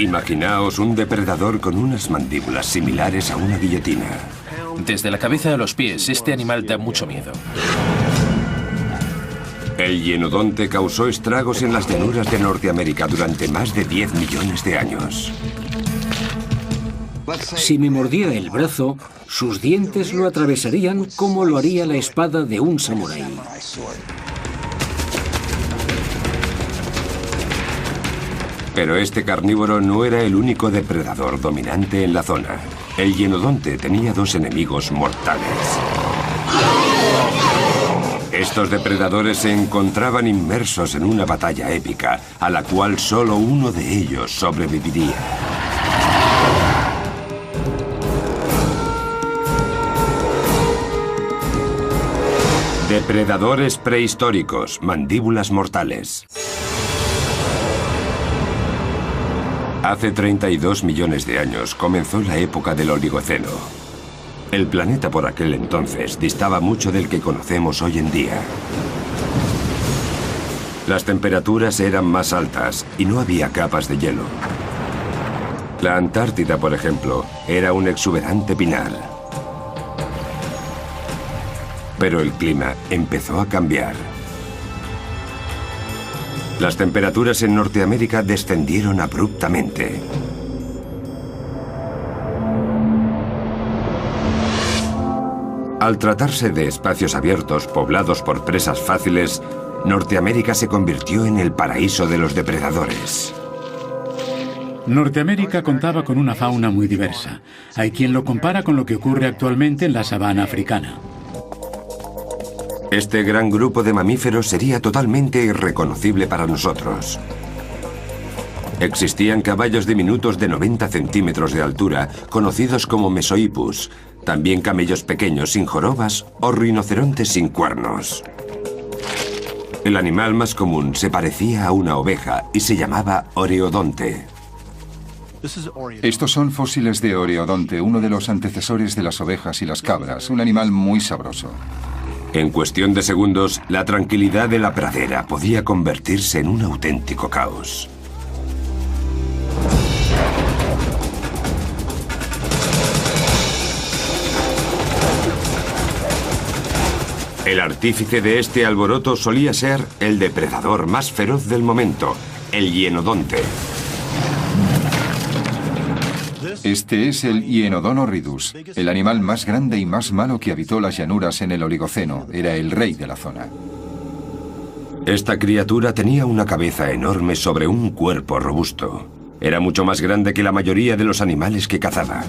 Imaginaos un depredador con unas mandíbulas similares a una guillotina. Desde la cabeza a los pies, este animal da mucho miedo. El hienodonte causó estragos en las llanuras de Norteamérica durante más de 10 millones de años. Si me mordiera el brazo, sus dientes lo atravesarían como lo haría la espada de un samurái. Pero este carnívoro no era el único depredador dominante en la zona. El hienodonte tenía dos enemigos mortales. Estos depredadores se encontraban inmersos en una batalla épica, a la cual solo uno de ellos sobreviviría. Depredadores prehistóricos, mandíbulas mortales. Hace 32 millones de años comenzó la época del Oligoceno. El planeta por aquel entonces distaba mucho del que conocemos hoy en día. Las temperaturas eran más altas y no había capas de hielo. La Antártida, por ejemplo, era un exuberante pinar. Pero el clima empezó a cambiar. Las temperaturas en Norteamérica descendieron abruptamente. Al tratarse de espacios abiertos poblados por presas fáciles, Norteamérica se convirtió en el paraíso de los depredadores. Norteamérica contaba con una fauna muy diversa. Hay quien lo compara con lo que ocurre actualmente en la sabana africana. Este gran grupo de mamíferos sería totalmente irreconocible para nosotros. Existían caballos diminutos de 90 centímetros de altura, conocidos como Mesohippus, también camellos pequeños sin jorobas o rinocerontes sin cuernos. El animal más común se parecía a una oveja y se llamaba oreodonte. Estos son fósiles de oreodonte, uno de los antecesores de las ovejas y las cabras, un animal muy sabroso. En cuestión de segundos, la tranquilidad de la pradera podía convertirse en un auténtico caos. El artífice de este alboroto solía ser el depredador más feroz del momento, el hienodonte. Este es el Hyenodon horridus, el animal más grande y más malo que habitó las llanuras en el Oligoceno. Era el rey de la zona. Esta criatura tenía una cabeza enorme sobre un cuerpo robusto. Era mucho más grande que la mayoría de los animales que cazaba.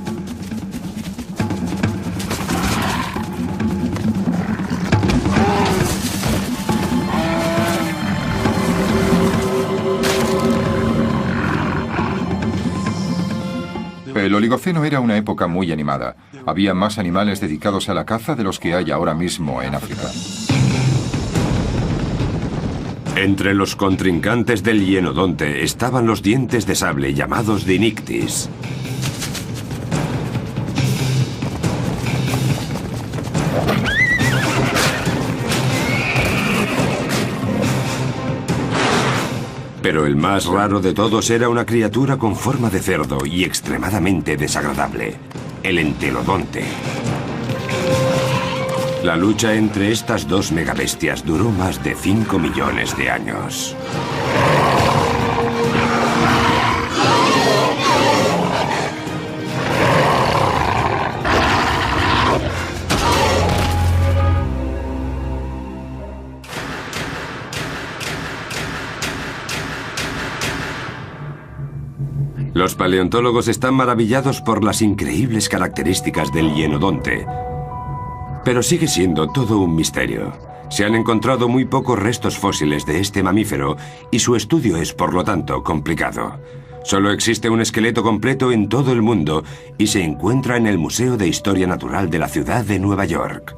El Oligoceno era una época muy animada. Había más animales dedicados a la caza de los que hay ahora mismo en África. Entre los contrincantes del hienodonte estaban los dientes de sable llamados Dinictis. Pero el más raro de todos era una criatura con forma de cerdo y extremadamente desagradable, el entelodonte. La lucha entre estas dos megabestias duró más de 5 millones de años. Los paleontólogos están maravillados por las increíbles características del hienodonte. Pero sigue siendo todo un misterio. Se han encontrado muy pocos restos fósiles de este mamífero y su estudio es, por lo tanto, complicado. Solo existe un esqueleto completo en todo el mundo y se encuentra en el Museo de Historia Natural de la ciudad de Nueva York.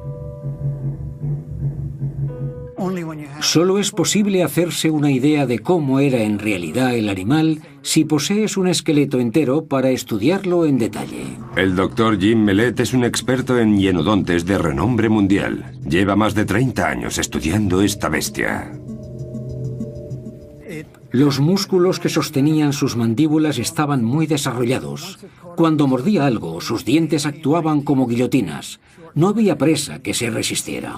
Solo es posible hacerse una idea de cómo era en realidad el animal si posees un esqueleto entero para estudiarlo en detalle. El doctor Jim Mellett es un experto en hienodontes de renombre mundial. Lleva más de 30 años estudiando esta bestia. Los músculos que sostenían sus mandíbulas estaban muy desarrollados. Cuando mordía algo, sus dientes actuaban como guillotinas. No había presa que se resistiera.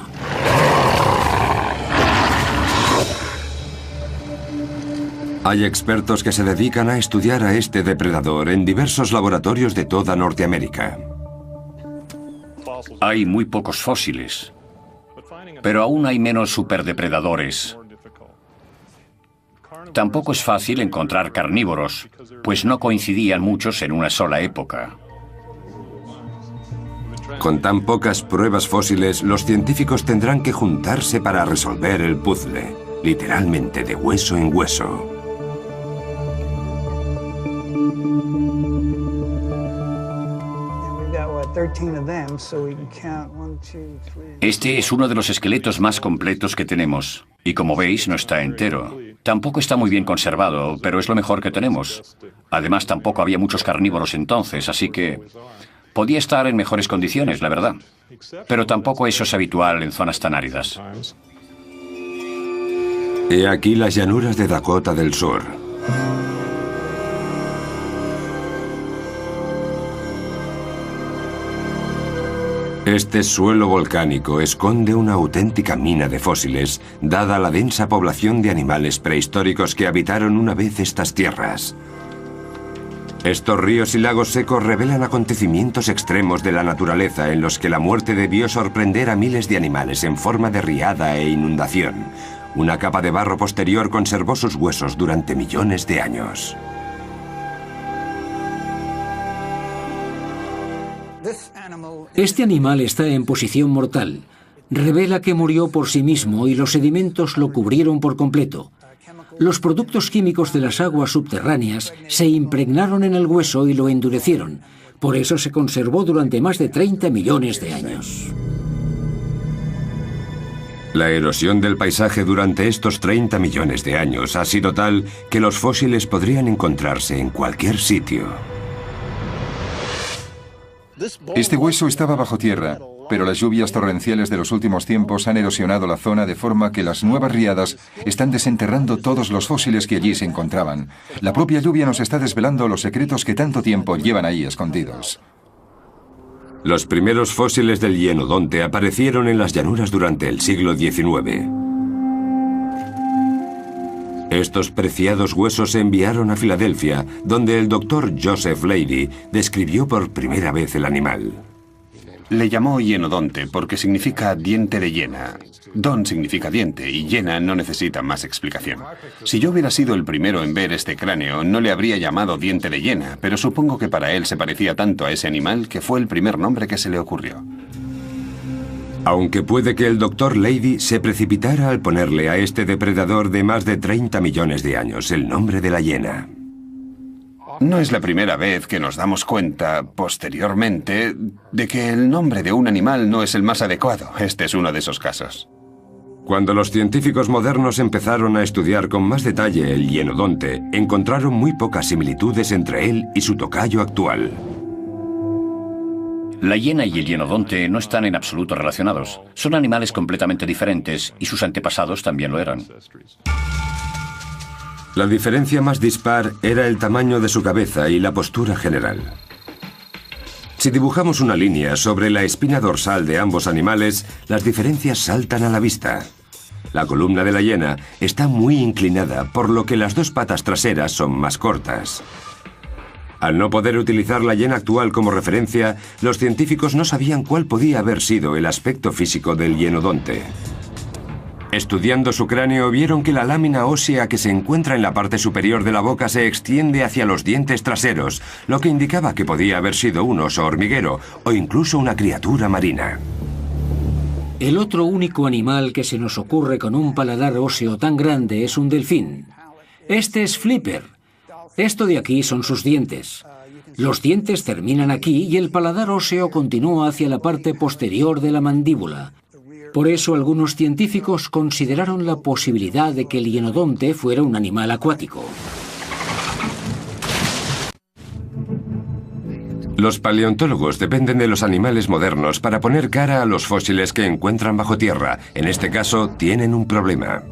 Hay expertos que se dedican a estudiar a este depredador en diversos laboratorios de toda Norteamérica. Hay muy pocos fósiles, pero aún hay menos superdepredadores. Tampoco es fácil encontrar carnívoros, pues no coincidían muchos en una sola época. Con tan pocas pruebas fósiles, los científicos tendrán que juntarse para resolver el puzzle, literalmente de hueso en hueso. Este es uno de los esqueletos más completos que tenemos, y como veis no está entero. Tampoco está muy bien conservado, pero es lo mejor que tenemos. Además, tampoco había muchos carnívoros entonces, así que podía estar en mejores condiciones, la verdad. Pero tampoco eso es habitual en zonas tan áridas. He aquí las llanuras de Dakota del Sur. Este suelo volcánico esconde una auténtica mina de fósiles, dada la densa población de animales prehistóricos que habitaron una vez estas tierras. Estos ríos y lagos secos revelan acontecimientos extremos de la naturaleza en los que la muerte debió sorprender a miles de animales en forma de riada e inundación. Una capa de barro posterior conservó sus huesos durante millones de años. Este animal está en posición mortal. Revela que murió por sí mismo y los sedimentos lo cubrieron por completo. Los productos químicos de las aguas subterráneas se impregnaron en el hueso y lo endurecieron. Por eso se conservó durante más de 30 millones de años. La erosión del paisaje durante estos 30 millones de años ha sido tal que los fósiles podrían encontrarse en cualquier sitio. Este hueso estaba bajo tierra, pero las lluvias torrenciales de los últimos tiempos han erosionado la zona de forma que las nuevas riadas están desenterrando todos los fósiles que allí se encontraban. La propia lluvia nos está desvelando los secretos que tanto tiempo llevan ahí escondidos. Los primeros fósiles del hienodonte aparecieron en las llanuras durante el siglo XIX. Estos preciados huesos se enviaron a Filadelfia, donde el doctor Joseph Leidy describió por primera vez el animal. Le llamó hienodonte porque significa diente de hiena. Don significa diente y hiena no necesita más explicación. Si yo hubiera sido el primero en ver este cráneo, no le habría llamado diente de hiena, pero supongo que para él se parecía tanto a ese animal que fue el primer nombre que se le ocurrió. Aunque puede que el Dr. Leidy se precipitara al ponerle a este depredador de más de 30 millones de años el nombre de la hiena. No es la primera vez que nos damos cuenta, posteriormente, de que el nombre de un animal no es el más adecuado. Este es uno de esos casos. Cuando los científicos modernos empezaron a estudiar con más detalle el hienodonte, encontraron muy pocas similitudes entre él y su tocayo actual. La hiena y el hienodonte no están en absoluto relacionados. Son animales completamente diferentes y sus antepasados también lo eran. La diferencia más dispar era el tamaño de su cabeza y la postura general. Si dibujamos una línea sobre la espina dorsal de ambos animales, las diferencias saltan a la vista. La columna de la hiena está muy inclinada, por lo que las dos patas traseras son más cortas. Al no poder utilizar la hiena actual como referencia, los científicos no sabían cuál podía haber sido el aspecto físico del hienodonte. Estudiando su cráneo, vieron que la lámina ósea que se encuentra en la parte superior de la boca se extiende hacia los dientes traseros, lo que indicaba que podía haber sido un oso hormiguero o incluso una criatura marina. El otro único animal que se nos ocurre con un paladar óseo tan grande es un delfín. Este es Flipper. Esto de aquí son sus dientes. Los dientes terminan aquí y el paladar óseo continúa hacia la parte posterior de la mandíbula. Por eso algunos científicos consideraron la posibilidad de que el hienodonte fuera un animal acuático. Los paleontólogos dependen de los animales modernos para poner cara a los fósiles que encuentran bajo tierra. En este caso, tienen un problema.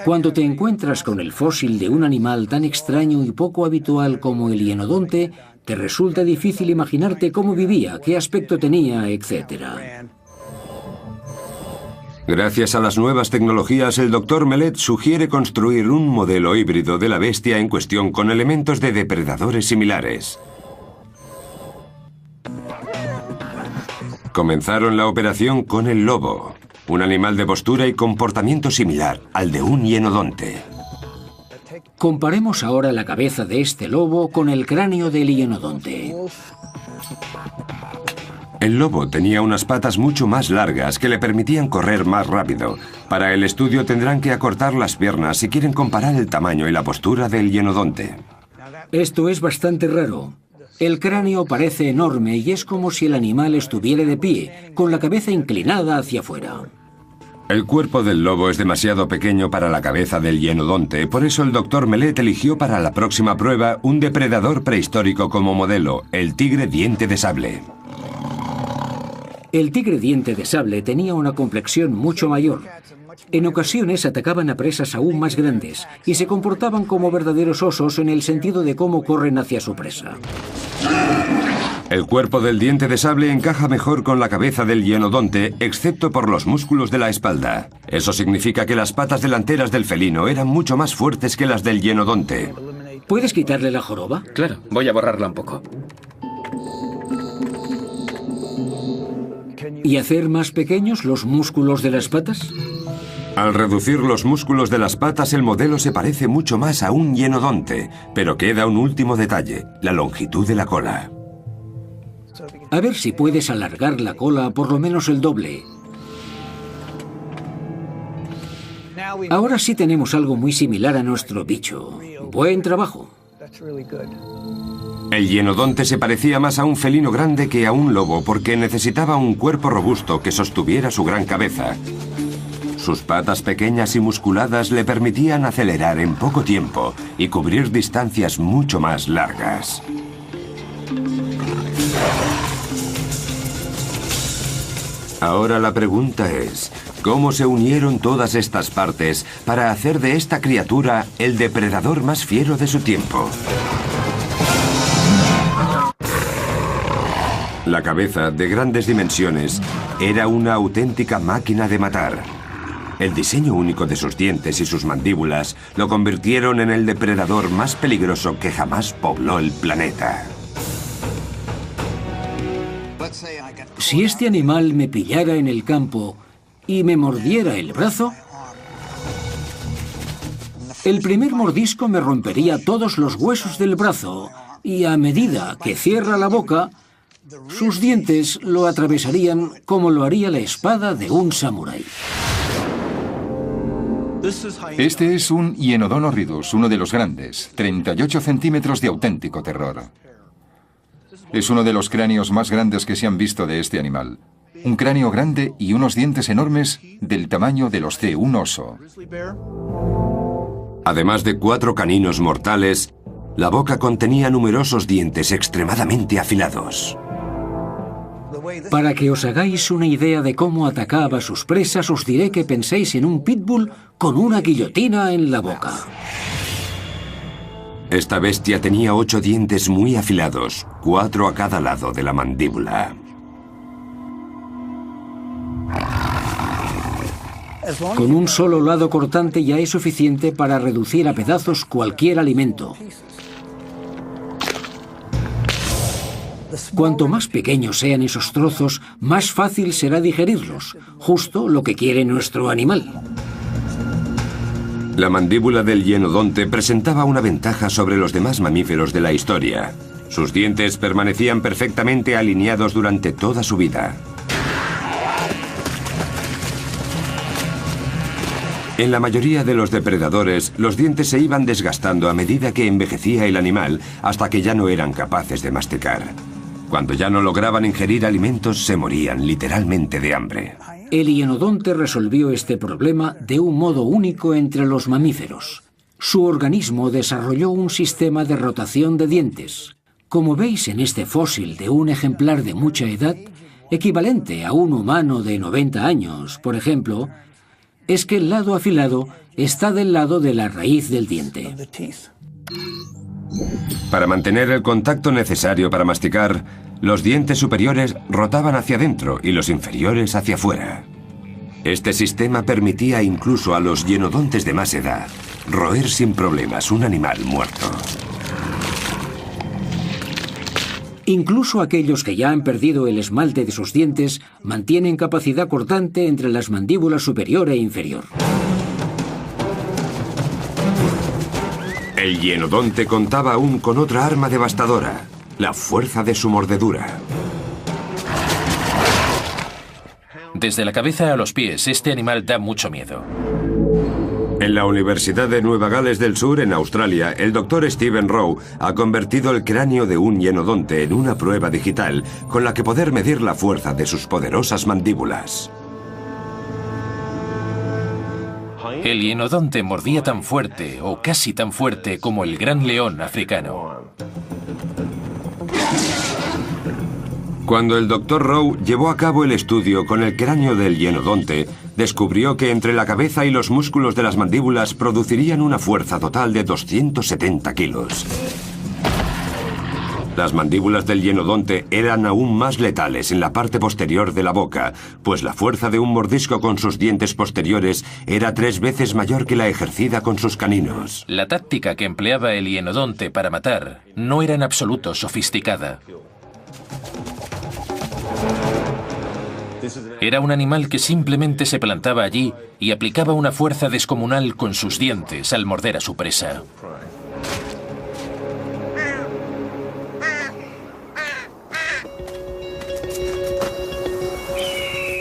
Cuando te encuentras con el fósil de un animal tan extraño y poco habitual como el hienodonte, te resulta difícil imaginarte cómo vivía, qué aspecto tenía, etc. Gracias a las nuevas tecnologías, el Dr. Mellet sugiere construir un modelo híbrido de la bestia en cuestión con elementos de depredadores similares. Comenzaron la operación con el lobo, un animal de postura y comportamiento similar al de un hienodonte. Comparemos ahora la cabeza de este lobo con el cráneo del hienodonte. El lobo tenía unas patas mucho más largas que le permitían correr más rápido. Para el estudio tendrán que acortar las piernas si quieren comparar el tamaño y la postura del hienodonte. Esto es bastante raro. El cráneo parece enorme y es como si el animal estuviera de pie, con la cabeza inclinada hacia afuera. El cuerpo del lobo es demasiado pequeño para la cabeza del hienodonte, por eso el Dr. Mellet eligió para la próxima prueba un depredador prehistórico como modelo, el tigre diente de sable. El tigre diente de sable tenía una complexión mucho mayor. En ocasiones atacaban a presas aún más grandes y se comportaban como verdaderos osos en el sentido de cómo corren hacia su presa. El cuerpo del diente de sable encaja mejor con la cabeza del hienodonte, excepto por los músculos de la espalda. Eso significa que las patas delanteras del felino eran mucho más fuertes que las del hienodonte. ¿Puedes quitarle la joroba? Claro, voy a borrarla un poco. ¿Y hacer más pequeños los músculos de las patas? Al reducir los músculos de las patas, el modelo se parece mucho más a un hienodonte, pero queda un último detalle, la longitud de la cola. A ver si puedes alargar la cola por lo menos el doble. Ahora sí tenemos algo muy similar a nuestro bicho. Buen trabajo. El hienodonte se parecía más a un felino grande que a un lobo porque necesitaba un cuerpo robusto que sostuviera su gran cabeza. Sus patas pequeñas y musculadas le permitían acelerar en poco tiempo y cubrir distancias mucho más largas. Ahora la pregunta es, ¿cómo se unieron todas estas partes para hacer de esta criatura el depredador más fiero de su tiempo? La cabeza, de grandes dimensiones, era una auténtica máquina de matar. El diseño único de sus dientes y sus mandíbulas lo convirtieron en el depredador más peligroso que jamás pobló el planeta. Si este animal me pillara en el campo y me mordiera el brazo, el primer mordisco me rompería todos los huesos del brazo y a medida que cierra la boca, sus dientes lo atravesarían como lo haría la espada de un samurái. Este es un Hyenodon horridus, uno de los grandes, 38 centímetros de auténtico terror. Es uno de los cráneos más grandes que se han visto de este animal. Un cráneo grande y unos dientes enormes del tamaño de los de un oso. Además de 4 caninos mortales, la boca contenía numerosos dientes extremadamente afilados. Para que os hagáis una idea de cómo atacaba a sus presas, os diré que penséis en un pitbull con una guillotina en la boca. Esta bestia tenía 8 dientes muy afilados, 4 a cada lado de la mandíbula. Con un solo lado cortante ya es suficiente para reducir a pedazos cualquier alimento. Cuanto más pequeños sean esos trozos, más fácil será digerirlos, justo lo que quiere nuestro animal. La mandíbula del hienodonte presentaba una ventaja sobre los demás mamíferos de la historia. Sus dientes permanecían perfectamente alineados durante toda su vida. En la mayoría de los depredadores, los dientes se iban desgastando a medida que envejecía el animal hasta que ya no eran capaces de masticar. Cuando ya no lograban ingerir alimentos, se morían literalmente de hambre. El hienodonte resolvió este problema de un modo único entre los mamíferos. Su organismo desarrolló un sistema de rotación de dientes. Como veis en este fósil de un ejemplar de mucha edad, equivalente a un humano de 90 años, por ejemplo, es que el lado afilado está del lado de la raíz del diente. Para mantener el contacto necesario para masticar, los dientes superiores rotaban hacia adentro y los inferiores hacia afuera. Este sistema permitía incluso a los hienodontes de más edad roer sin problemas un animal muerto. Incluso aquellos que ya han perdido el esmalte de sus dientes mantienen capacidad cortante entre las mandíbulas superior e inferior. El hienodonte contaba aún con otra arma devastadora, la fuerza de su mordedura. Desde la cabeza a los pies, este animal da mucho miedo. En la Universidad de Nueva Gales del Sur, en Australia, el Dr. Stephen Rowe ha convertido el cráneo de un hienodonte en una prueba digital con la que poder medir la fuerza de sus poderosas mandíbulas. El hienodonte mordía tan fuerte, o casi tan fuerte, como el gran león africano. Cuando el Dr. Rowe llevó a cabo el estudio con el cráneo del hienodonte, descubrió que entre la cabeza y los músculos de las mandíbulas producirían una fuerza total de 270 kilos. Las mandíbulas del hienodonte eran aún más letales en la parte posterior de la boca, pues la fuerza de un mordisco con sus dientes posteriores era 3 veces mayor que la ejercida con sus caninos. La táctica que empleaba el hienodonte para matar no era en absoluto sofisticada. Era un animal que simplemente se plantaba allí y aplicaba una fuerza descomunal con sus dientes al morder a su presa.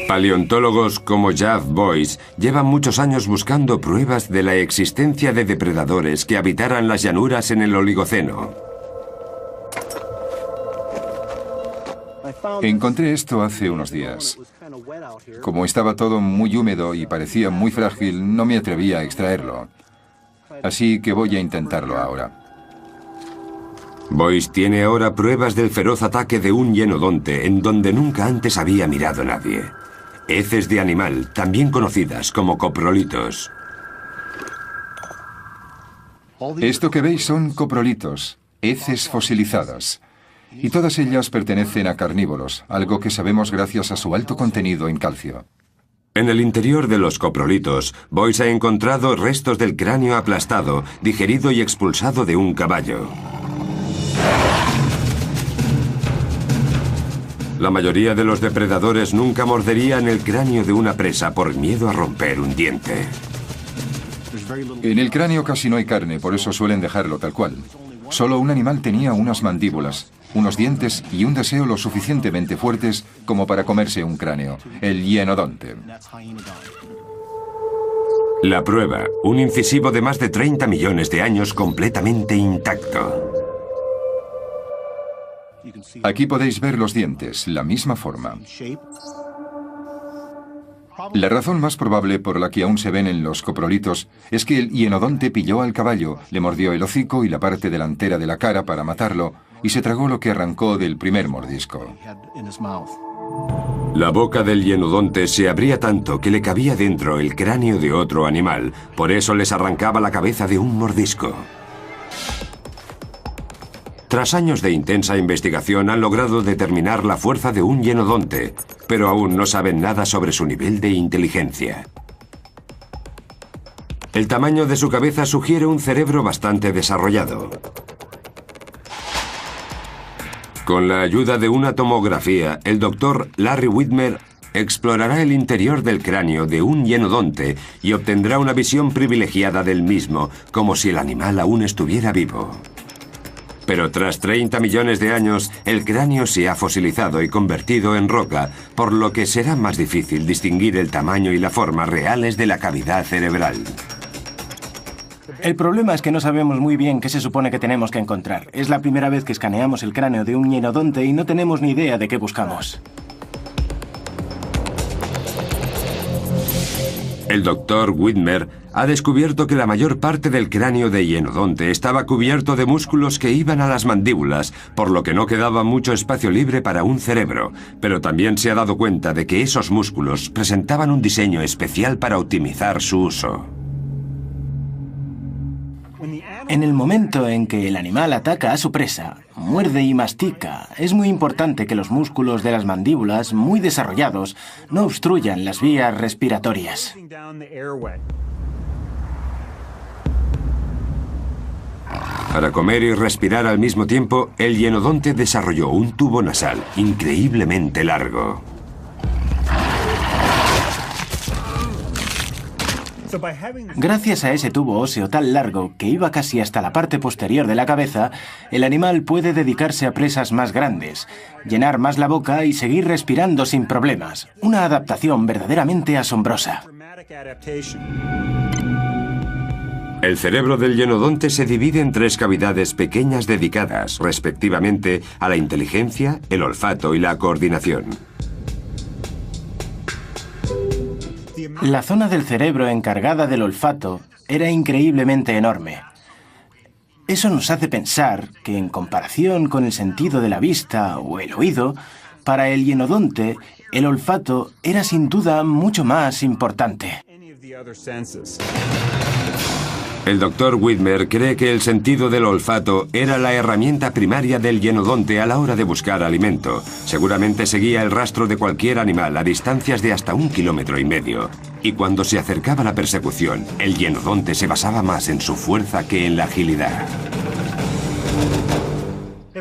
Paleontólogos como Jeff Boyce llevan muchos años buscando pruebas de la existencia de depredadores que habitaran las llanuras en el Oligoceno. Encontré esto hace unos días. Como estaba todo muy húmedo y parecía muy frágil, no me atreví a extraerlo. Así que voy a intentarlo ahora. Boyce tiene ahora pruebas del feroz ataque de un hienodonte en donde nunca antes había mirado nadie. Heces de animal, también conocidas como coprolitos. Esto que veis son coprolitos, heces fosilizadas. Y todas ellas pertenecen a carnívoros, algo que sabemos gracias a su alto contenido en calcio. En el interior de los coprolitos, Boyce ha encontrado restos del cráneo aplastado, digerido y expulsado de un caballo. La mayoría de los depredadores nunca morderían el cráneo de una presa por miedo a romper un diente. En el cráneo casi no hay carne, por eso suelen dejarlo tal cual. Solo un animal tenía unas mandíbulas, unos dientes y un deseo lo suficientemente fuertes como para comerse un cráneo, el hienodonte. La prueba, un incisivo de más de 30 millones de años completamente intacto. Aquí podéis ver los dientes, la misma forma. La razón más probable por la que aún se ven en los coprolitos es que el hienodonte pilló al caballo, le mordió el hocico y la parte delantera de la cara para matarlo y se tragó lo que arrancó del primer mordisco. La boca del hienodonte se abría tanto que le cabía dentro el cráneo de otro animal, por eso les arrancaba la cabeza de un mordisco. Tras años de intensa investigación han logrado determinar la fuerza de un hienodonte, pero aún no saben nada sobre su nivel de inteligencia. El tamaño de su cabeza sugiere un cerebro bastante desarrollado. Con la ayuda de una tomografía, el doctor Larry Whitmer explorará el interior del cráneo de un hienodonte y obtendrá una visión privilegiada del mismo, como si el animal aún estuviera vivo. Pero tras 30 millones de años, el cráneo se ha fosilizado y convertido en roca, por lo que será más difícil distinguir el tamaño y la forma reales de la cavidad cerebral. El problema es que no sabemos muy bien qué se supone que tenemos que encontrar. Es la primera vez que escaneamos el cráneo de un hienodonte y no tenemos ni idea de qué buscamos. El doctor Whitmer ha descubierto que la mayor parte del cráneo de Hienodonte estaba cubierto de músculos que iban a las mandíbulas, por lo que no quedaba mucho espacio libre para un cerebro, pero también se ha dado cuenta de que esos músculos presentaban un diseño especial para optimizar su uso. En el momento en que el animal ataca a su presa, muerde y mastica, es muy importante que los músculos de las mandíbulas, muy desarrollados, no obstruyan las vías respiratorias. Para comer y respirar al mismo tiempo, el hienodonte desarrolló un tubo nasal increíblemente largo. Gracias a ese tubo óseo tan largo, que iba casi hasta la parte posterior de la cabeza, el animal puede dedicarse a presas más grandes, llenar más la boca y seguir respirando sin problemas. Una adaptación verdaderamente asombrosa. El cerebro del hienodonte se divide en 3 cavidades pequeñas dedicadas, respectivamente, a la inteligencia, el olfato y la coordinación. La zona del cerebro encargada del olfato era increíblemente enorme. Eso nos hace pensar que, en comparación con el sentido de la vista o el oído, para el hienodonte, el olfato era sin duda mucho más importante. El Dr. Whitmer cree que el sentido del olfato era la herramienta primaria del hienodonte a la hora de buscar alimento. Seguramente seguía el rastro de cualquier animal a distancias de hasta 1,5 kilómetros. Y cuando se acercaba la persecución, el hienodonte se basaba más en su fuerza que en la agilidad.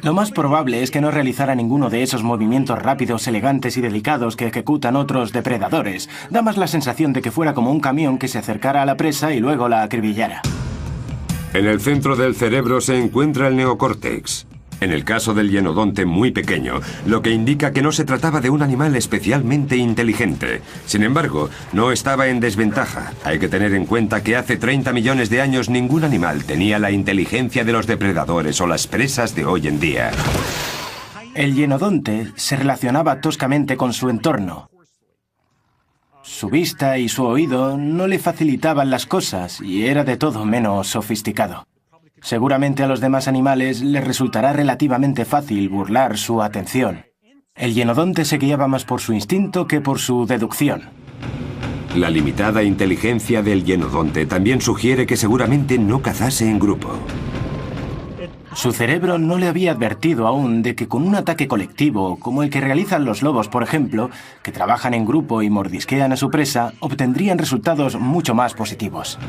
Lo más probable es que no realizara ninguno de esos movimientos rápidos, elegantes y delicados que ejecutan otros depredadores. Da más la sensación de que fuera como un camión que se acercara a la presa y luego la acribillara. En el centro del cerebro se encuentra el neocórtex. En el caso del hienodonte muy pequeño, lo que indica que no se trataba de un animal especialmente inteligente. Sin embargo, no estaba en desventaja. Hay que tener en cuenta que hace 30 millones de años ningún animal tenía la inteligencia de los depredadores o las presas de hoy en día. El hienodonte se relacionaba toscamente con su entorno. Su vista y su oído no le facilitaban las cosas y era de todo menos sofisticado. Seguramente a los demás animales les resultará relativamente fácil burlar su atención. El hienodonte se guiaba más por su instinto que por su deducción. La limitada inteligencia del hienodonte también sugiere que seguramente no cazase en grupo. Su cerebro no le había advertido aún de que con un ataque colectivo, como el que realizan los lobos, por ejemplo, que trabajan en grupo y mordisquean a su presa, obtendrían resultados mucho más positivos.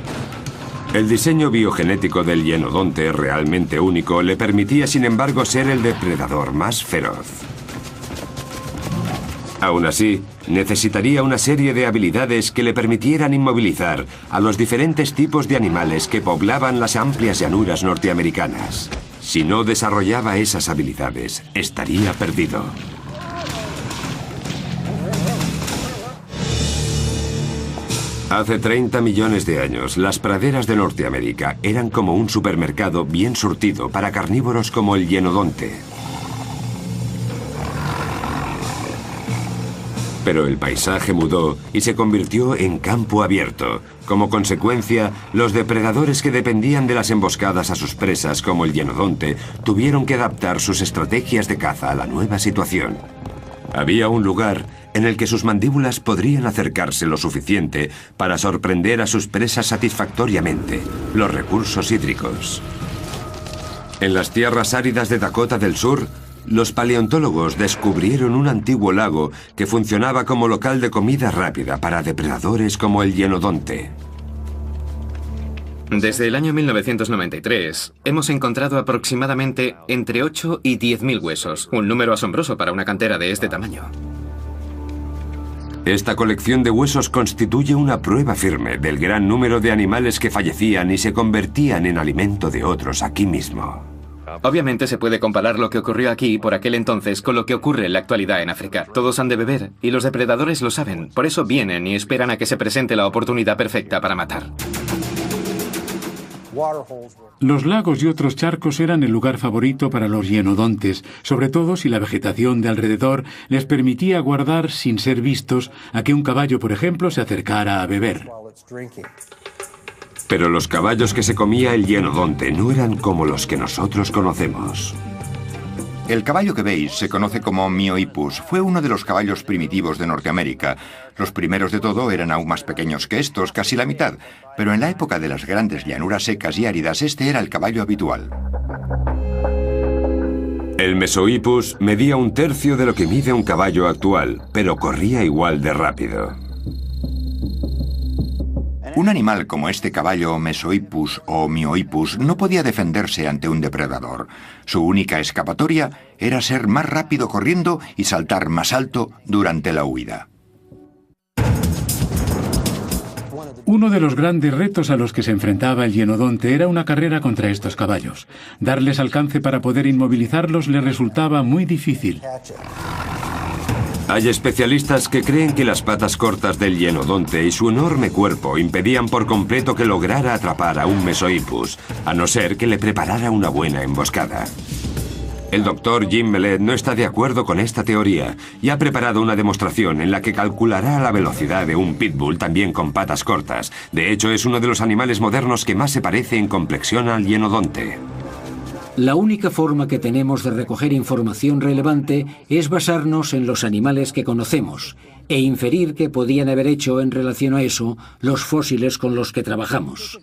El diseño biogenético del hienodonte, realmente único, le permitía sin embargo ser el depredador más feroz. Aún así, necesitaría una serie de habilidades que le permitieran inmovilizar a los diferentes tipos de animales que poblaban las amplias llanuras norteamericanas. Si no desarrollaba esas habilidades, estaría perdido. Hace 30 millones de años, las praderas de Norteamérica eran como un supermercado bien surtido para carnívoros como el hienodonte. Pero el paisaje mudó y se convirtió en campo abierto. Como consecuencia, los depredadores que dependían de las emboscadas a sus presas, como el hienodonte, tuvieron que adaptar sus estrategias de caza a la nueva situación. Había un lugar en el que sus mandíbulas podrían acercarse lo suficiente para sorprender a sus presas satisfactoriamente: los recursos hídricos. En las tierras áridas de Dakota del Sur, los paleontólogos descubrieron un antiguo lago que funcionaba como local de comida rápida para depredadores como el hienodonte. Desde el año 1993, hemos encontrado aproximadamente entre 8 y 10.000 huesos, un número asombroso para una cantera de este tamaño. Esta colección de huesos constituye una prueba firme del gran número de animales que fallecían y se convertían en alimento de otros aquí mismo. Obviamente se puede comparar lo que ocurrió aquí por aquel entonces con lo que ocurre en la actualidad en África. Todos han de beber y los depredadores lo saben, por eso vienen y esperan a que se presente la oportunidad perfecta para matar. Los lagos y otros charcos eran el lugar favorito para los hienodontes, sobre todo si la vegetación de alrededor les permitía guardar sin ser vistos a que un caballo, por ejemplo, se acercara a beber. Pero los caballos que se comía el hienodonte no eran como los que nosotros conocemos. El caballo que veis se conoce como Miohippus. Fue uno de los caballos primitivos de Norteamérica. Los primeros de todo eran aún más pequeños que estos, casi la mitad. Pero en la época de las grandes llanuras secas y áridas, este era el caballo habitual. El Mesohippus medía un tercio de lo que mide un caballo actual, pero corría igual de rápido. Un animal como este caballo Mesohippus o Miohippus no podía defenderse ante un depredador. Su única escapatoria era ser más rápido corriendo y saltar más alto durante la huida. Uno de los grandes retos a los que se enfrentaba el hienodonte era una carrera contra estos caballos. Darles alcance para poder inmovilizarlos le resultaba muy difícil. Hay especialistas que creen que las patas cortas del hienodonte y su enorme cuerpo impedían por completo que lograra atrapar a un Mesohippus, a no ser que le preparara una buena emboscada. El doctor Jim Mellett no está de acuerdo con esta teoría y ha preparado una demostración en la que calculará la velocidad de un pitbull también con patas cortas. De hecho, es uno de los animales modernos que más se parece en complexión al hienodonte. La única forma que tenemos de recoger información relevante es basarnos en los animales que conocemos e inferir qué podían haber hecho en relación a eso los fósiles con los que trabajamos.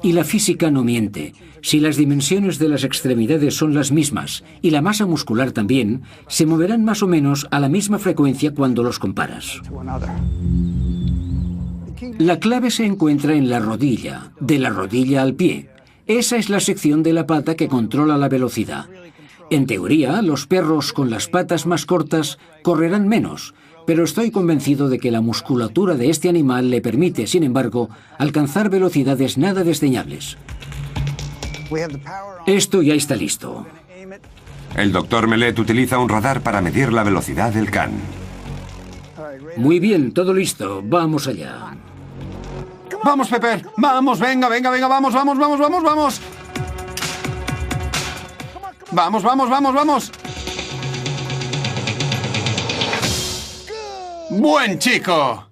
Y la física no miente. Si las dimensiones de las extremidades son las mismas y la masa muscular también, se moverán más o menos a la misma frecuencia cuando los comparas. La clave se encuentra en la rodilla, de la rodilla al pie. Esa es la sección de la pata que controla la velocidad. En teoría, los perros con las patas más cortas correrán menos, pero estoy convencido de que la musculatura de este animal le permite, sin embargo, alcanzar velocidades nada desdeñables. Esto ya está listo. El doctor Mellett utiliza un radar para medir la velocidad del can. Muy bien, todo listo. Vamos allá. ¡Vamos, Pepper! ¡Vamos, venga, venga, venga! ¡Vamos, vamos, vamos, vamos, vamos! ¡Vamos, vamos, vamos, vamos! ¡Buen chico!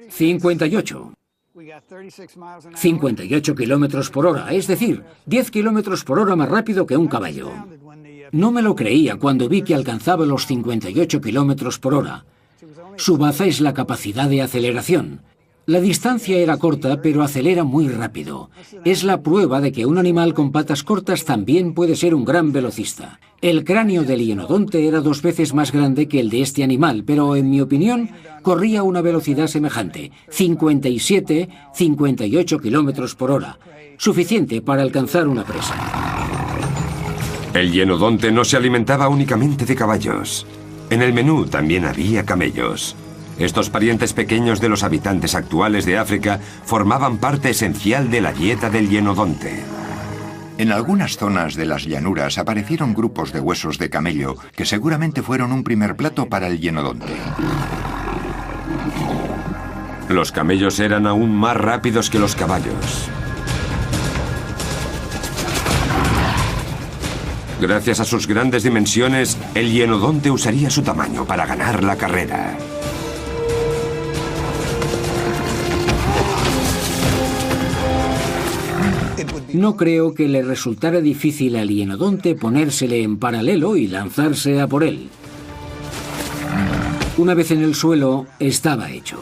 58. 58 kilómetros por hora, es decir, 10 kilómetros por hora más rápido que un caballo. No me lo creía cuando vi que alcanzaba los 58 kilómetros por hora. Su baza es la capacidad de aceleración. La distancia era corta, pero acelera muy rápido. Es la prueba de que un animal con patas cortas también puede ser un gran velocista. El cráneo del hienodonte era 2 veces más grande que el de este animal, pero en mi opinión corría a una velocidad semejante, 57, 58 kilómetros por hora, suficiente para alcanzar una presa. El hienodonte no se alimentaba únicamente de caballos. En el menú también había camellos. Estos parientes pequeños de los habitantes actuales de África formaban parte esencial de la dieta del hienodonte. En algunas zonas de las llanuras aparecieron grupos de huesos de camello que seguramente fueron un primer plato para el hienodonte. Los camellos eran aún más rápidos que los caballos. Gracias a sus grandes dimensiones, el hienodonte usaría su tamaño para ganar la carrera. No creo que le resultara difícil al hienodonte ponérsele en paralelo y lanzarse a por él. Una vez en el suelo, estaba hecho.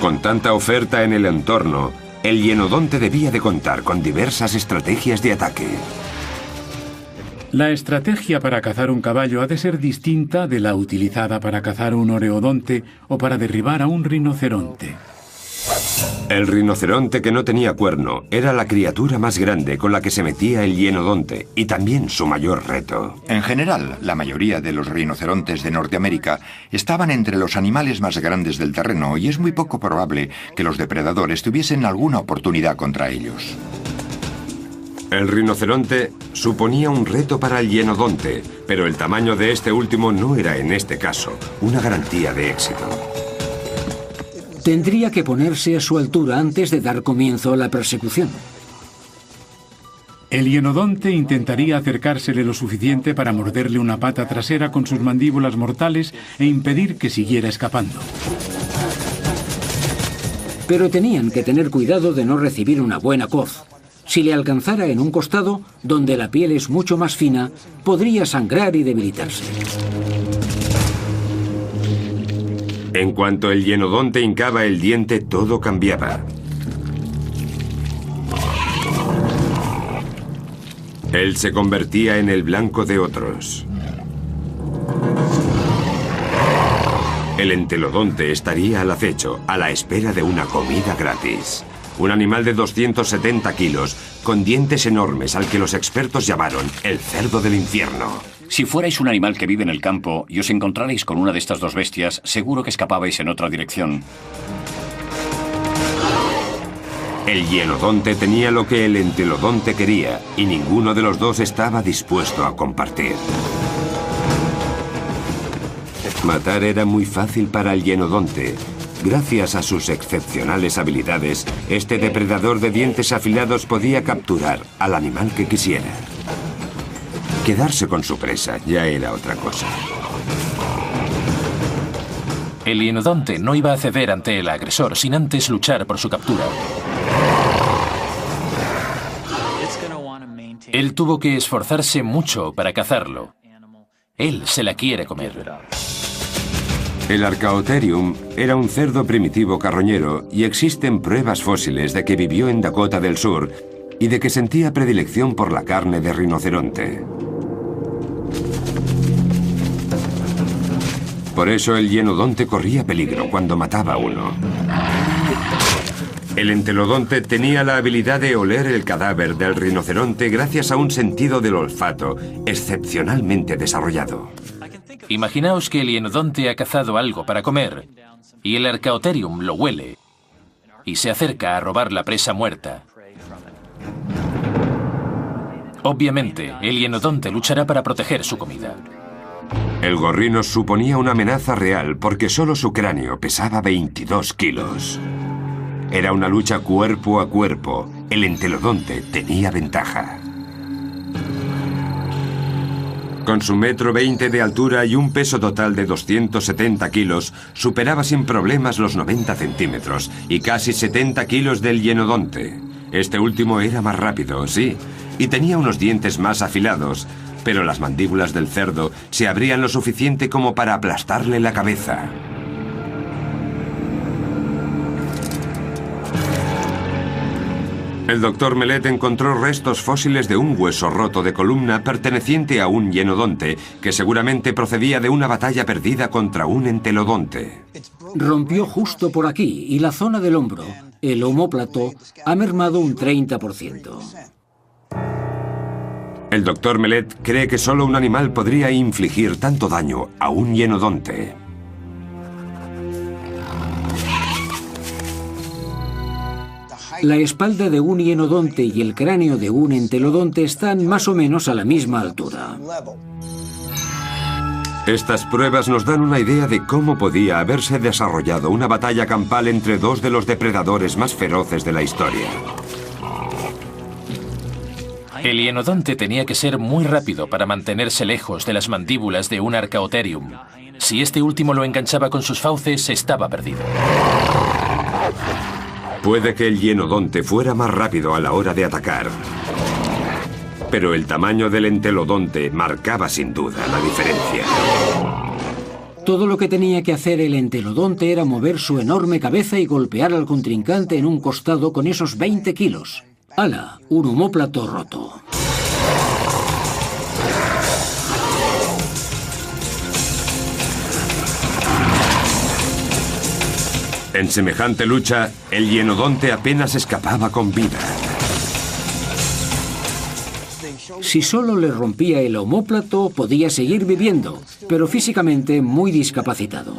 Con tanta oferta en el entorno, el hienodonte debía de contar con diversas estrategias de ataque. La estrategia para cazar un caballo ha de ser distinta de la utilizada para cazar un oreodonte o para derribar a un rinoceronte. El rinoceronte que no tenía cuerno era la criatura más grande con la que se metía el hienodonte y también su mayor reto. En general, la mayoría de los rinocerontes de Norteamérica estaban entre los animales más grandes del terreno y es muy poco probable que los depredadores tuviesen alguna oportunidad contra ellos. El rinoceronte suponía un reto para el hienodonte, pero el tamaño de este último no era en este caso una garantía de éxito. Tendría que ponerse a su altura antes de dar comienzo a la persecución. El hienodonte intentaría acercársele lo suficiente para morderle una pata trasera con sus mandíbulas mortales e impedir que siguiera escapando. Pero tenían que tener cuidado de no recibir una buena coz. Si le alcanzara en un costado, donde la piel es mucho más fina, podría sangrar y debilitarse. En cuanto el hienodonte hincaba el diente, todo cambiaba. Él se convertía en el blanco de otros. El entelodonte estaría al acecho, a la espera de una comida gratis. Un animal de 270 kilos, con dientes enormes, al que los expertos llamaron el cerdo del infierno. Si fuerais un animal que vive en el campo y os encontrarais con una de estas dos bestias, seguro que escapabais en otra dirección. El hienodonte tenía lo que el entelodonte quería, y ninguno de los dos estaba dispuesto a compartir. Matar era muy fácil para el hienodonte. Gracias a sus excepcionales habilidades, este depredador de dientes afilados podía capturar al animal que quisiera. Quedarse con su presa ya era otra cosa. El hienodonte no iba a ceder ante el agresor sin antes luchar por su captura. Él tuvo que esforzarse mucho para cazarlo. Él se la quiere comer. El Archaeopteryx era un cerdo primitivo carroñero y existen pruebas fósiles de que vivió en Dakota del Sur y de que sentía predilección por la carne de rinoceronte. Por eso el hienodonte corría peligro cuando mataba a uno. El entelodonte tenía la habilidad de oler el cadáver del rinoceronte gracias a un sentido del olfato excepcionalmente desarrollado. Imaginaos que el hienodonte ha cazado algo para comer y el Archaeopteryx lo huele y se acerca a robar la presa muerta. Obviamente, el hienodonte luchará para proteger su comida. El gorrino suponía una amenaza real porque solo su cráneo pesaba 22 kilos. Era una lucha cuerpo a cuerpo. El entelodonte tenía ventaja. Con su 1,20 m de altura y un peso total de 270 kilos, superaba sin problemas los 90 centímetros y casi 70 kilos del hienodonte. Este último era más rápido, sí, y tenía unos dientes más afilados, pero las mandíbulas del cerdo se abrían lo suficiente como para aplastarle la cabeza. El doctor Mellet encontró restos fósiles de un hueso roto de columna perteneciente a un hienodonte, que seguramente procedía de una batalla perdida contra un entelodonte. Rompió justo por aquí y la zona del hombro, el omóplato, ha mermado un 30%. El doctor Mellet cree que solo un animal podría infligir tanto daño a un hienodonte. La espalda de un hienodonte y el cráneo de un entelodonte están más o menos a la misma altura. Estas pruebas nos dan una idea de cómo podía haberse desarrollado una batalla campal entre dos de los depredadores más feroces de la historia. El hienodonte tenía que ser muy rápido para mantenerse lejos de las mandíbulas de un Archaeopteryx. Si este último lo enganchaba con sus fauces, estaba perdido. Puede que el hienodonte fuera más rápido a la hora de atacar, pero el tamaño del entelodonte marcaba sin duda la diferencia. Todo lo que tenía que hacer el entelodonte era mover su enorme cabeza y golpear al contrincante en un costado con esos 20 kilos. ¡Hala! Un omóplato roto. En semejante lucha, el hienodonte apenas escapaba con vida. Si solo le rompía el omóplato, podía seguir viviendo, pero físicamente muy discapacitado.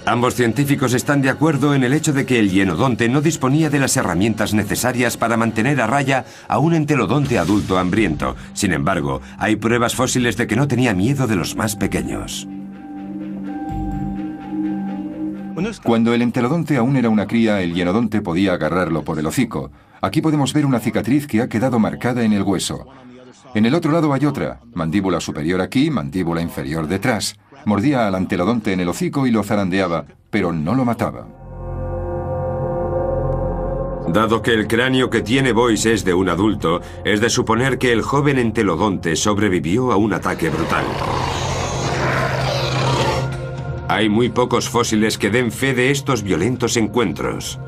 Ambos científicos están de acuerdo en el hecho de que el hienodonte no disponía de las herramientas necesarias para mantener a raya a un entelodonte adulto hambriento. Sin embargo, hay pruebas fósiles de que no tenía miedo de los más pequeños. Cuando el entelodonte aún era una cría, el hienodonte podía agarrarlo por el hocico. Aquí podemos ver una cicatriz que ha quedado marcada en el hueso. En el otro lado hay otra, mandíbula superior aquí, mandíbula inferior detrás. Mordía al antelodonte en el hocico y lo zarandeaba, pero no lo mataba. Dado que el cráneo que tiene Boyce es de un adulto, es de suponer que el joven entelodonte sobrevivió a un ataque brutal. Hay muy pocos fósiles que den fe de estos violentos encuentros.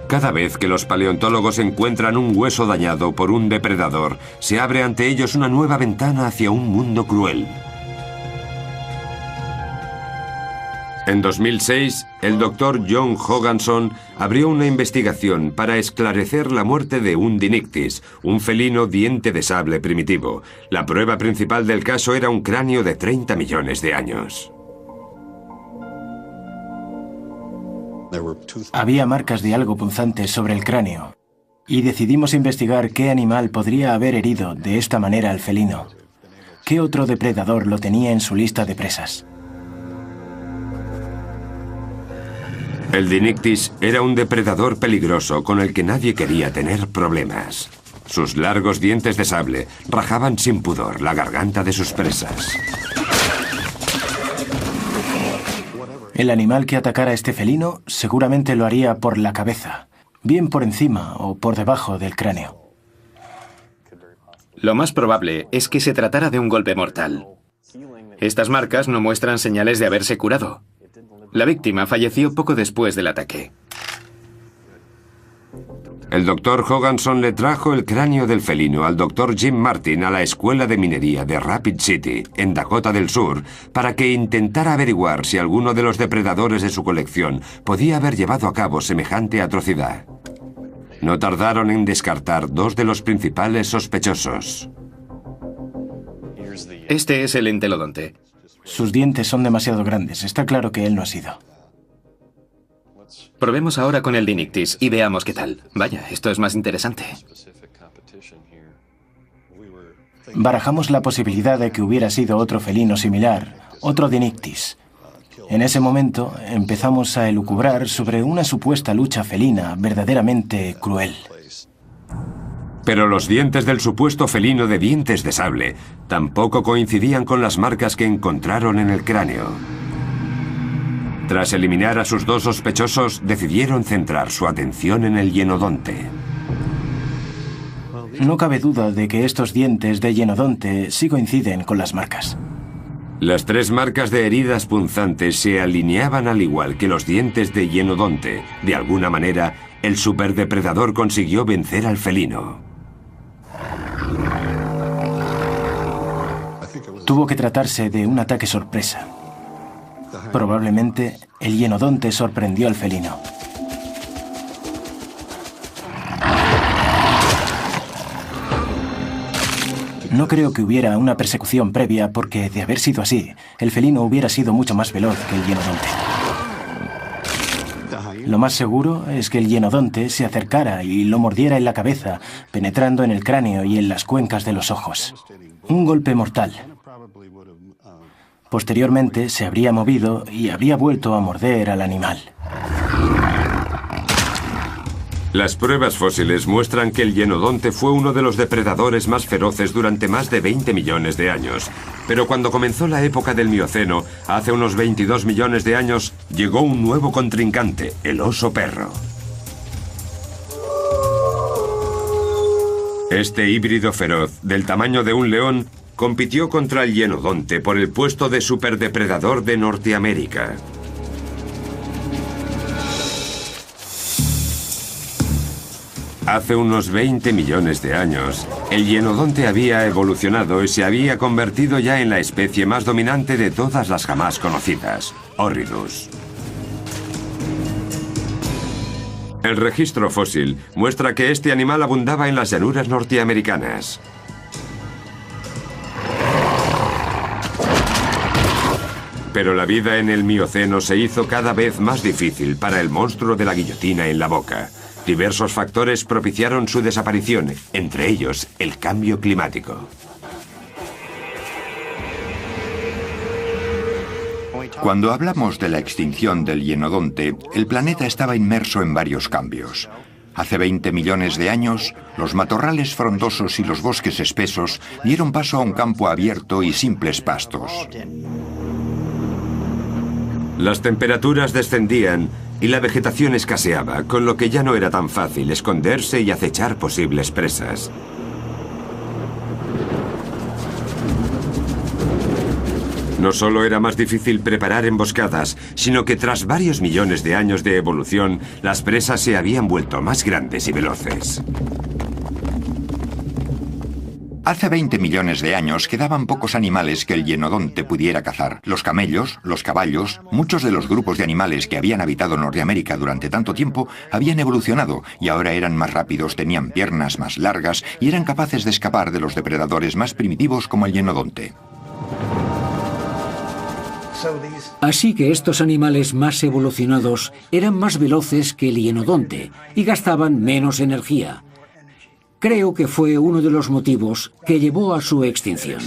Cada vez que los paleontólogos encuentran un hueso dañado por un depredador, se abre ante ellos una nueva ventana hacia un mundo cruel. En 2006, el doctor John Hogganson abrió una investigación para esclarecer la muerte de un Dinictis, un felino diente de sable primitivo. La prueba principal del caso era un cráneo de 30 millones de años. Había marcas de algo punzante sobre el cráneo, y decidimos investigar qué animal podría haber herido de esta manera al felino. ¿Qué otro depredador lo tenía en su lista de presas? El Dinictis era un depredador peligroso con el que nadie quería tener problemas. Sus largos dientes de sable rajaban sin pudor la garganta de sus presas. El animal que atacara a este felino seguramente lo haría por la cabeza, bien por encima o por debajo del cráneo. Lo más probable es que se tratara de un golpe mortal. Estas marcas no muestran señales de haberse curado. La víctima falleció poco después del ataque. El doctor Hogganson le trajo el cráneo del felino al doctor Jim Martin a la Escuela de Minería de Rapid City, en Dakota del Sur, para que intentara averiguar si alguno de los depredadores de su colección podía haber llevado a cabo semejante atrocidad. No tardaron en descartar dos de los principales sospechosos. Este es el entelodonte. Sus dientes son demasiado grandes. Está claro que él no ha sido. Probemos ahora con el Dinictis y veamos qué tal. Vaya, esto es más interesante. Barajamos la posibilidad de que hubiera sido otro felino similar, otro Dinictis. En ese momento empezamos a elucubrar sobre una supuesta lucha felina verdaderamente cruel. Pero los dientes del supuesto felino de dientes de sable tampoco coincidían con las marcas que encontraron en el cráneo. Tras eliminar a sus dos sospechosos, decidieron centrar su atención en el hienodonte. No cabe duda de que estos dientes de hienodonte sí coinciden con las marcas. Las tres marcas de heridas punzantes se alineaban al igual que los dientes de hienodonte. De alguna manera, el superdepredador consiguió vencer al felino. Tuvo que tratarse de un ataque sorpresa. Probablemente el hienodonte sorprendió al felino. No creo que hubiera una persecución previa porque, de haber sido así, el felino hubiera sido mucho más veloz que el hienodonte. Lo más seguro es que el hienodonte se acercara y lo mordiera en la cabeza, penetrando en el cráneo y en las cuencas de los ojos. Un golpe mortal. Posteriormente se habría movido y habría vuelto a morder al animal. Las pruebas fósiles muestran que el hienodonte fue uno de los depredadores más feroces durante más de 20 millones de años. Pero cuando comenzó la época del Mioceno, hace unos 22 millones de años, llegó un nuevo contrincante, el oso perro. Este híbrido feroz, del tamaño de un león, compitió contra el hienodonte por el puesto de superdepredador de Norteamérica. Hace unos 20 millones de años, el hienodonte había evolucionado y se había convertido ya en la especie más dominante de todas las jamás conocidas, Horridus. El registro fósil muestra que este animal abundaba en las llanuras norteamericanas. Pero la vida en el Mioceno se hizo cada vez más difícil para el monstruo de la guillotina en la boca. Diversos factores propiciaron su desaparición, entre ellos el cambio climático. Cuando hablamos de la extinción del hienodonte, el planeta estaba inmerso en varios cambios. Hace 20 millones de años, los matorrales frondosos y los bosques espesos dieron paso a un campo abierto y simples pastos. Las temperaturas descendían y la vegetación escaseaba, con lo que ya no era tan fácil esconderse y acechar posibles presas. No solo era más difícil preparar emboscadas, sino que tras varios millones de años de evolución, las presas se habían vuelto más grandes y veloces. Hace 20 millones de años quedaban pocos animales que el hienodonte pudiera cazar. Los camellos, los caballos, muchos de los grupos de animales que habían habitado Norteamérica durante tanto tiempo habían evolucionado y ahora eran más rápidos, tenían piernas más largas y eran capaces de escapar de los depredadores más primitivos como el hienodonte. Así que estos animales más evolucionados eran más veloces que el hienodonte y gastaban menos energía. Creo que fue uno de los motivos que llevó a su extinción.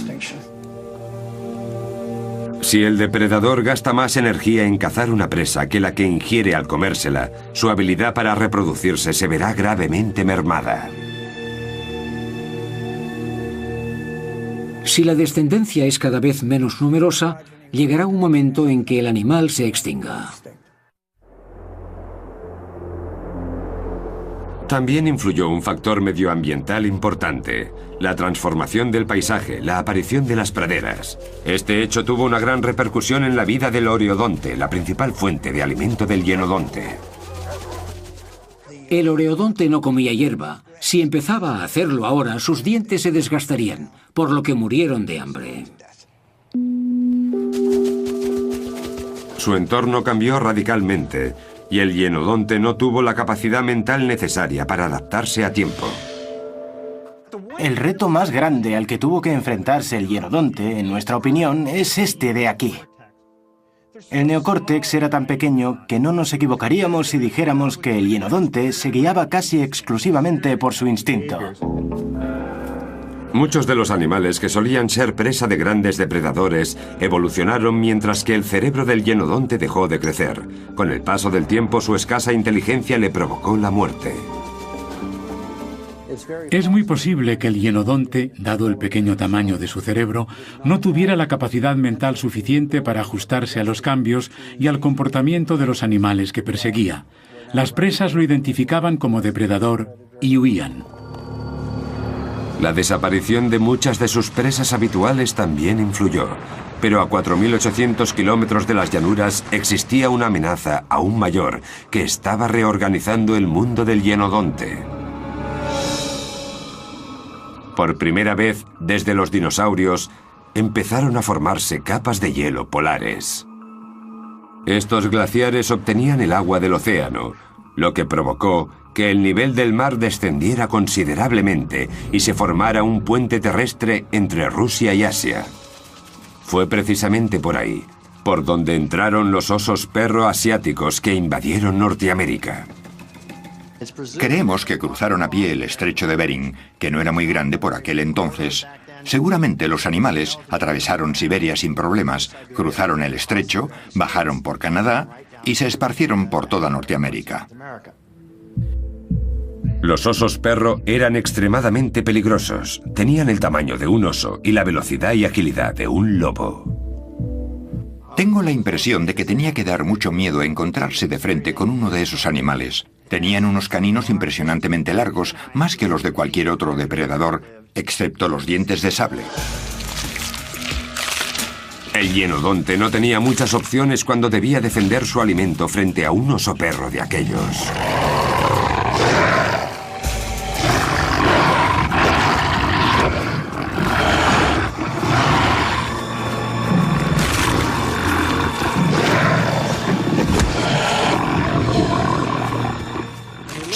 Si el depredador gasta más energía en cazar una presa que la que ingiere al comérsela, su habilidad para reproducirse se verá gravemente mermada. Si la descendencia es cada vez menos numerosa, llegará un momento en que el animal se extinga. También influyó un factor medioambiental importante, la transformación del paisaje, la aparición de las praderas. Este hecho tuvo una gran repercusión en la vida del oreodonte, la principal fuente de alimento del hienodonte. El oreodonte no comía hierba. Si empezaba a hacerlo ahora, sus dientes se desgastarían, por lo que murieron de hambre. Su entorno cambió radicalmente y el hienodonte no tuvo la capacidad mental necesaria para adaptarse a tiempo. El reto más grande al que tuvo que enfrentarse el hienodonte, en nuestra opinión, es este de aquí. El neocórtex era tan pequeño que no nos equivocaríamos si dijéramos que el hienodonte se guiaba casi exclusivamente por su instinto. Muchos de los animales que solían ser presa de grandes depredadores evolucionaron mientras que el cerebro del hienodonte dejó de crecer. Con el paso del tiempo, su escasa inteligencia le provocó la muerte. Es muy posible que el hienodonte, dado el pequeño tamaño de su cerebro, no tuviera la capacidad mental suficiente para ajustarse a los cambios y al comportamiento de los animales que perseguía. Las presas lo identificaban como depredador y huían. La desaparición de muchas de sus presas habituales también influyó, pero a 4.800 kilómetros de las llanuras existía una amenaza aún mayor que estaba reorganizando el mundo del hienodonte. Por primera vez desde los dinosaurios, empezaron a formarse capas de hielo polares. Estos glaciares obtenían el agua del océano, lo que provocó que el nivel del mar descendiera considerablemente y se formara un puente terrestre entre Rusia y Asia. Fue precisamente por ahí, por donde entraron los osos perro asiáticos que invadieron Norteamérica. Creemos que cruzaron a pie el estrecho de Bering, que no era muy grande por aquel entonces. Seguramente los animales atravesaron Siberia sin problemas, cruzaron el estrecho, bajaron por Canadá y se esparcieron por toda Norteamérica. Los osos perro eran extremadamente peligrosos. Tenían el tamaño de un oso y la velocidad y agilidad de un lobo. Tengo la impresión de que tenía que dar mucho miedo encontrarse de frente con uno de esos animales. Tenían unos caninos impresionantemente largos, más que los de cualquier otro depredador, excepto los dientes de sable. El hienodonte no tenía muchas opciones cuando debía defender su alimento frente a un oso perro de aquellos.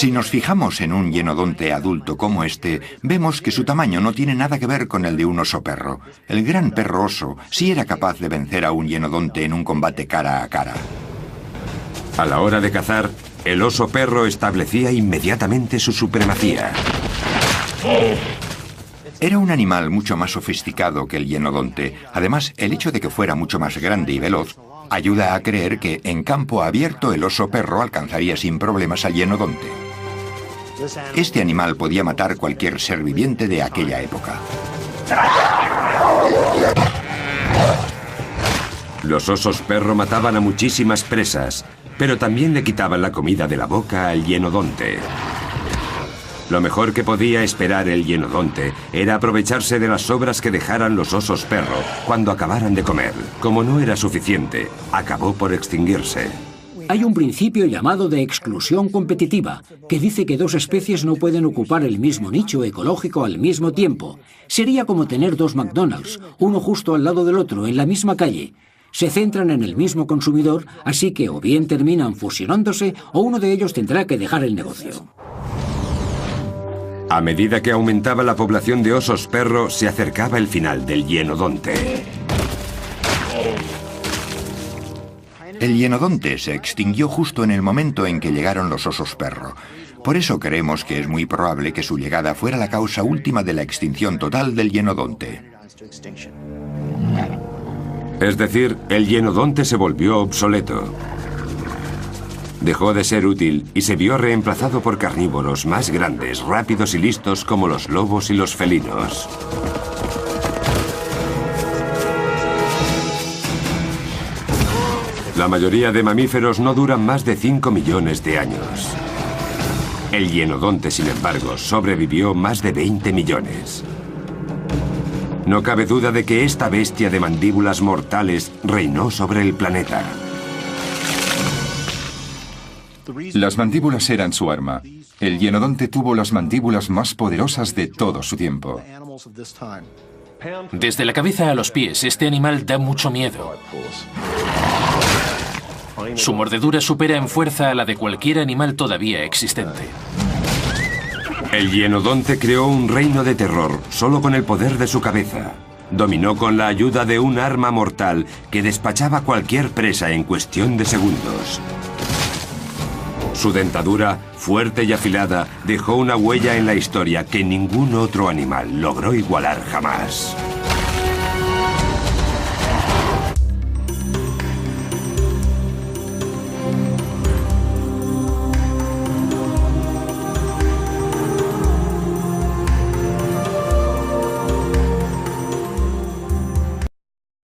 Si nos fijamos en un hienodonte adulto como este, vemos que su tamaño no tiene nada que ver con el de un oso perro. El gran perro oso sí era capaz de vencer a un hienodonte en un combate cara a cara. A la hora de cazar, el oso perro establecía inmediatamente su supremacía. Era un animal mucho más sofisticado que el hienodonte. Además, el hecho de que fuera mucho más grande y veloz ayuda a creer que en campo abierto el oso perro alcanzaría sin problemas al hienodonte. Este animal podía matar cualquier ser viviente de aquella época. Los osos perro mataban a muchísimas presas, pero también le quitaban la comida de la boca al hienodonte. Lo mejor que podía esperar el hienodonte era aprovecharse de las sobras que dejaran los osos perro cuando acabaran de comer. Como no era suficiente, acabó por extinguirse. Hay un principio llamado de exclusión competitiva, que dice que dos especies no pueden ocupar el mismo nicho ecológico al mismo tiempo. Sería como tener dos McDonald's, uno justo al lado del otro, en la misma calle. Se centran en el mismo consumidor, así que o bien terminan fusionándose o uno de ellos tendrá que dejar el negocio. A medida que aumentaba la población de osos perro, se acercaba el final del hienodonte. El hienodonte se extinguió justo en el momento en que llegaron los osos perro. Por eso creemos que es muy probable que su llegada fuera la causa última de la extinción total del hienodonte. Es decir, el hienodonte se volvió obsoleto. Dejó de ser útil y se vio reemplazado por carnívoros más grandes, rápidos y listos como los lobos y los felinos. La mayoría de mamíferos no duran más de 5 millones de años. El hienodonte, sin embargo, sobrevivió más de 20 millones. No cabe duda de que esta bestia de mandíbulas mortales reinó sobre el planeta. Las mandíbulas eran su arma. El hienodonte tuvo las mandíbulas más poderosas de todo su tiempo. Desde la cabeza a los pies, este animal da mucho miedo. Su mordedura supera en fuerza a la de cualquier animal todavía existente. El hienodonte creó un reino de terror solo con el poder de su cabeza. Dominó con la ayuda de un arma mortal que despachaba cualquier presa en cuestión de segundos. Su dentadura, fuerte y afilada, dejó una huella en la historia que ningún otro animal logró igualar jamás.